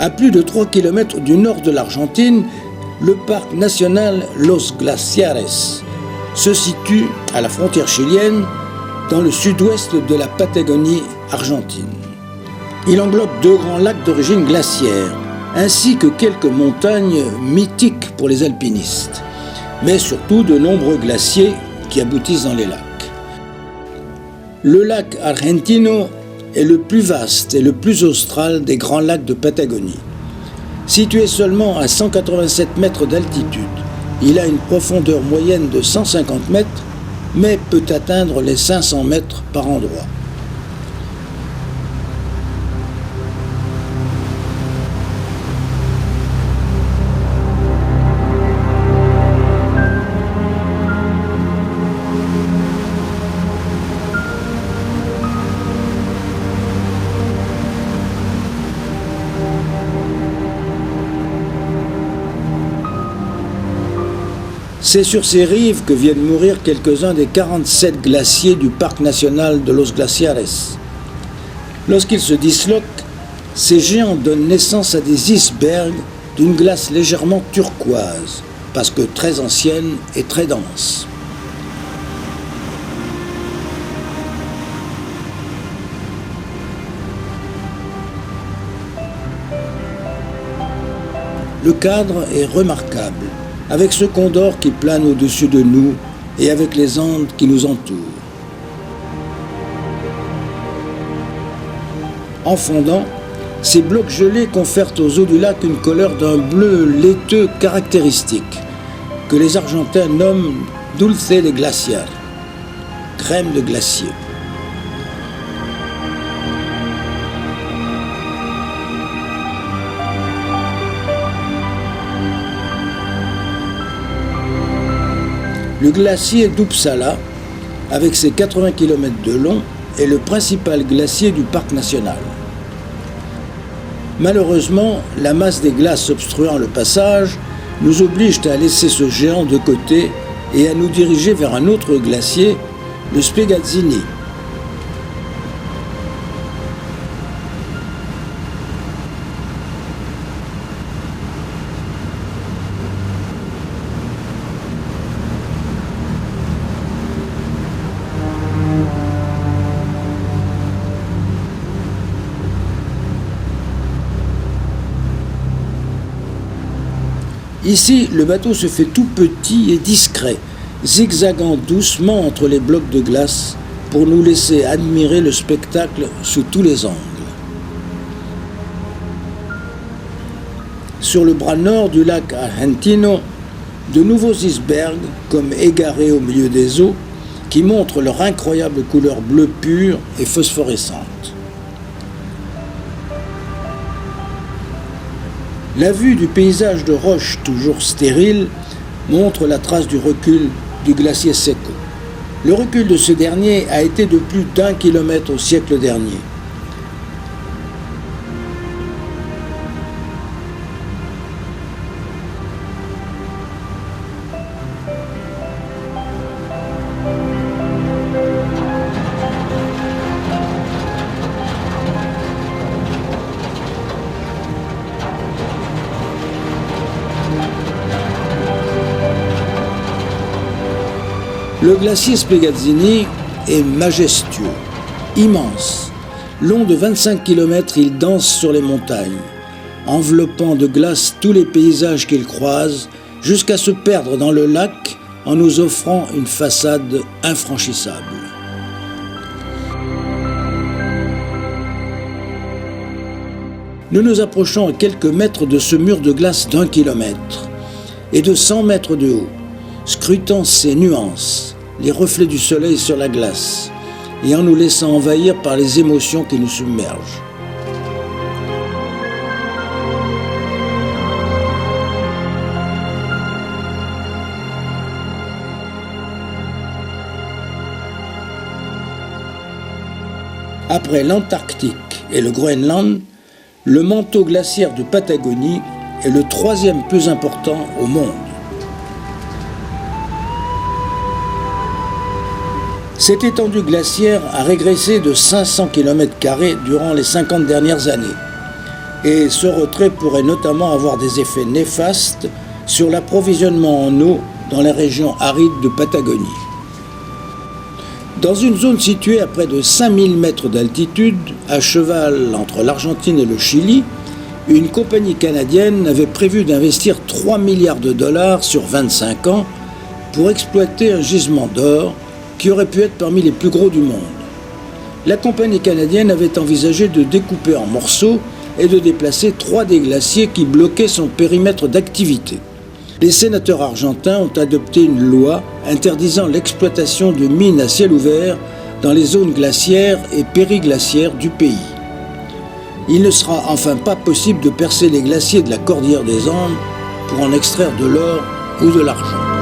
À plus de 3 km du nord de l'Argentine, le parc national Los Glaciares se situe à la frontière chilienne, dans le sud-ouest de la Patagonie argentine. Il englobe 2 grands lacs d'origine glaciaire, ainsi que quelques montagnes mythiques pour les alpinistes, mais surtout de nombreux glaciers qui aboutissent dans les lacs. Le lac Argentino est le plus vaste et le plus austral des grands lacs de Patagonie. Situé seulement à 187 mètres d'altitude, il a une profondeur moyenne de 150 mètres, mais peut atteindre les 500 mètres par endroit. C'est sur ces rives que viennent mourir quelques-uns des 47 glaciers du parc national de Los Glaciares. Lorsqu'ils se disloquent, ces géants donnent naissance à des icebergs d'une glace légèrement turquoise, parce que très ancienne et très dense. Le cadre est remarquable, avec ce condor qui plane au-dessus de nous et avec les Andes qui nous entourent. En fondant, ces blocs gelés confèrent aux eaux du lac une couleur d'un bleu laiteux caractéristique, que les Argentins nomment dulce de glaciar, crème de glacier. Le glacier d'Uppsala, avec ses 80 km de long, est le principal glacier du parc national. Malheureusement, la masse des glaces obstruant le passage nous oblige à laisser ce géant de côté et à nous diriger vers un autre glacier, le Spiegazzini. Ici, le bateau se fait tout petit et discret, zigzagant doucement entre les blocs de glace pour nous laisser admirer le spectacle sous tous les angles. Sur le bras nord du lac Argentino, de nouveaux icebergs, comme égarés au milieu des eaux, qui montrent leur incroyable couleur bleue pure et phosphorescente. La vue du paysage de roches toujours stériles montre la trace du recul du glacier Seco. Le recul de ce dernier a été de plus d'1 kilomètre au siècle dernier. Le glacier Spiegazzini est majestueux, immense. Long de 25 km, il danse sur les montagnes, enveloppant de glace tous les paysages qu'il croise, jusqu'à se perdre dans le lac en nous offrant une façade infranchissable. Nous nous approchons à quelques mètres de ce mur de glace d'1 kilomètre et de 100 mètres de haut, scrutant ses nuances, les reflets du soleil sur la glace, et en nous laissant envahir par les émotions qui nous submergent. Après l'Antarctique et le Groenland, le manteau glaciaire de Patagonie est le 3e plus important au monde. Cette étendue glaciaire a régressé de 500 km² durant les 50 dernières années. et ce retrait pourrait notamment avoir des effets néfastes sur l'approvisionnement en eau dans les régions arides de Patagonie. Dans une zone située à près de 5000 mètres d'altitude, à cheval entre l'Argentine et le Chili, une compagnie canadienne avait prévu d'investir 3 milliards de dollars sur 25 ans pour exploiter un gisement d'or qui aurait pu être parmi les plus gros du monde. La compagnie canadienne avait envisagé de découper en morceaux et de déplacer 3 des glaciers qui bloquaient son périmètre d'activité. Les sénateurs argentins ont adopté une loi interdisant l'exploitation de mines à ciel ouvert dans les zones glaciaires et périglaciaires du pays. Il ne sera enfin pas possible de percer les glaciers de la cordillère des Andes pour en extraire de l'or ou de l'argent.